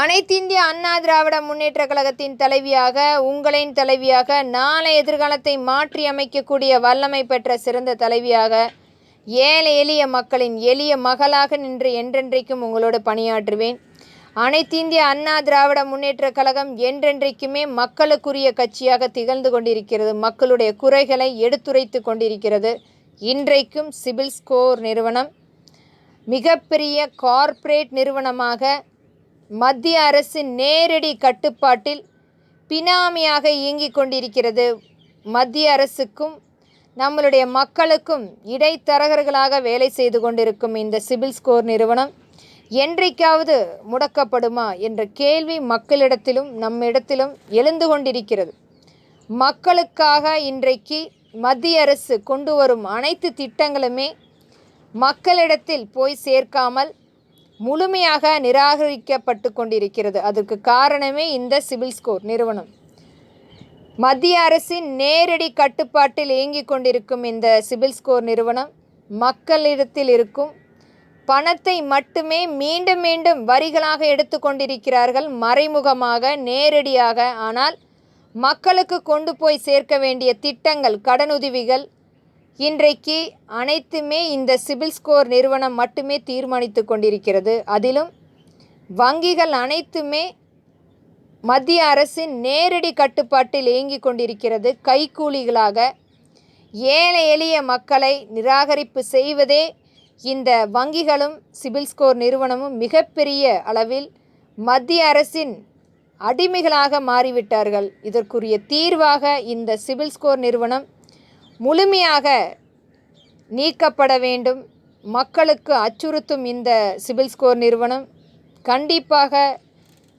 அனைத்திந்திய அண்ணா திராவிட முன்னேற்றக் கழகத்தின் தலைவியாக, உங்களின் தலைவியாக, நாளை எதிர்காலத்தை மாற்றி அமைக்கக்கூடிய வல்லமை பெற்ற சிறந்த தலைவியாக, ஏழை எளிய மக்களின் எளிய மகளாக நின்று என்றென்றைக்கும் உங்களோடு பணியாற்றுவேன். அனைத்திந்திய அண்ணா திராவிட முன்னேற்றக் கழகம் என்றென்றைக்குமே மக்களுக்குரிய கட்சியாக திகழ்ந்து கொண்டிருக்கிறது. மக்களுடைய குறைகளை எடுத்துரைத்து கொண்டிருக்கிறது. இன்றைக்கும் சிபில் ஸ்கோர் நிறுவனம் மிகப்பெரிய கார்ப்பரேட் நிறுவனமாக மத்திய அரசின் நேரடி கட்டுப்பாட்டில் பினாமியாக இயங்கிக் கொண்டிருக்கிறது. மத்திய அரசுக்கும் நம்மளுடைய மக்களுக்கும் இடைத்தரகர்களாக வேலை செய்து கொண்டிருக்கும் இந்த சிபில் ஸ்கோர் நிறுவனம் என்றைக்காவது முடக்கப்படுமா என்ற கேள்வி மக்களிடத்திலும் நம்மிடத்திலும் எழுந்து கொண்டிருக்கிறது. மக்களுக்காக இன்றைக்கு மத்திய அரசு கொண்டு வரும் அனைத்து திட்டங்களுமே மக்களிடத்தில் போய் சேர்க்காமல் முழுமையாக நிராகரிக்கப்பட்டு கொண்டிருக்கிறது. அதற்கு காரணமே இந்த சிபில் ஸ்கோர் நிறுவனம். மத்திய அரசின் நேரடி கட்டுப்பாட்டில் இயங்கிக் கொண்டிருக்கும் இந்த சிபில் ஸ்கோர் நிறுவனம் மக்களிடத்தில் இருக்கும் பணத்தை மட்டுமே மீண்டும் மீண்டும் வரிகளாக எடுத்து கொண்டிருக்கிறார்கள், மறைமுகமாக, நேரடியாக. ஆனால் மக்களுக்கு கொண்டு போய் சேர்க்க வேண்டிய திட்டங்கள், கடனுதவிகள் இன்றைக்கு அனைத்துமே இந்த சிபில் ஸ்கோர் நிறுவனம் மட்டுமே தீர்மானித்து கொண்டிருக்கிறது. அதிலும் வங்கிகள் அனைத்துமே மத்திய அரசின் நேரடி கட்டுப்பாட்டில் இயங்கிக் கொண்டிருக்கிறது. கைக்கூலிகளாக ஏழை எளிய மக்களை நிராகரிப்பு செய்வதே இந்த வங்கிகளும் சிபில் ஸ்கோர் நிறுவனமும் மிகப்பெரிய அளவில் மத்திய அரசின் அடிமைகளாக மாறிவிட்டார்கள். இதற்குரிய தீர்வாக இந்த சிபில் ஸ்கோர் நிறுவனம் முழுமையாக நீக்கப்பட வேண்டும். மக்களுக்கு அச்சுறுத்தும் இந்த சிபில் ஸ்கோர் நிறுவனம் கண்டிப்பாக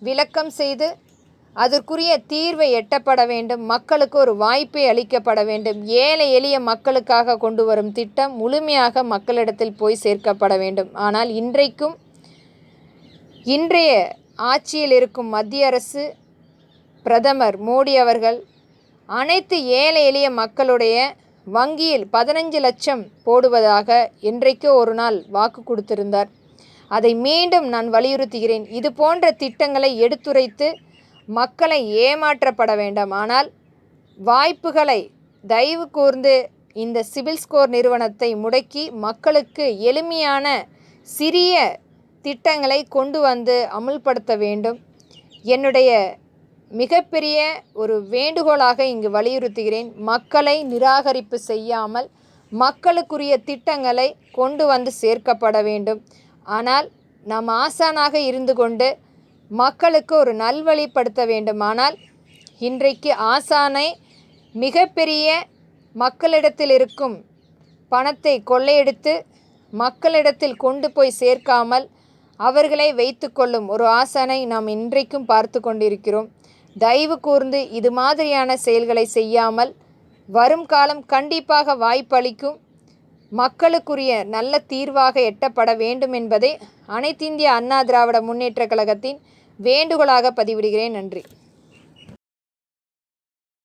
விளக்கம் செய்து அதற்குரிய தீர்வை எட்டப்பட வேண்டும். மக்களுக்கு ஒரு வாய்ப்பை அளிக்கப்பட வேண்டும். ஏழை எளிய மக்களுக்காக கொண்டு வரும் திட்டம் முழுமையாக மக்களிடத்தில் போய் சேர்க்கப்பட வேண்டும். ஆனால் இன்றைய ஆட்சியில் இருக்கும் மத்திய அரசு, பிரதமர் மோடி அவர்கள் அனைத்து ஏழை எளிய மக்களுடைய வங்கியில் 15 லட்சம் போடுவதாக என்றைக்கோ ஒரு நாள் வாக்கு கொடுத்திருந்தார். அதை மீண்டும் நான் வலியுறுத்துகிறேன். இது போன்ற திட்டங்களை எடுத்துரைத்து மக்களை ஏமாற்றப்பட வேண்டாம். ஆனால் வாய்ப்புகளை தயவு கூர்ந்து இந்த சிபில் ஸ்கோர் நிறுவனத்தை முடக்கி மக்களுக்கு எளிமையான சிறிய திட்டங்களை கொண்டு வந்து அமுல்படுத்த வேண்டும். என்னுடைய மிகப்பெரிய ஒரு வேண்டுகோளாக இங்கு வலியுறுத்துகிறேன். மக்களை நிராகரிப்பு செய்யாமல் மக்களுக்குரிய திட்டங்களை கொண்டு வந்து சேர்க்கப்பட வேண்டும். ஆனால் நாம் ஆசானாக இருந்து கொண்டு மக்களுக்கு ஒரு நல்வழிப்படுத்த வேண்டும். ஆனால் இன்றைக்கு ஆசானை மிகப்பெரிய மக்களிடத்தில் இருக்கும் பணத்தை கொள்ளையடித்து மக்களிடத்தில் கொண்டு போய் சேர்க்காமல் அவர்களை வைத்து கொள்ளும் ஒரு ஆசானை நாம் இன்றைக்கும் பார்த்து கொண்டிருக்கிறோம். தயவு கூர்ந்து இது மாதிரியான செயல்களை செய்யாமல் வரும் காலம் கண்டிப்பாக வாய்ப்பளிக்கும். மக்களுக்குரிய நல்ல தீர்வாக எட்டப்பட வேண்டும் என்பதை அனைத்திந்திய அண்ணா திராவிட முன்னேற்றக் கழகத்தின் வேண்டுகோளாக பதிவிடுகிறேன். நன்றி.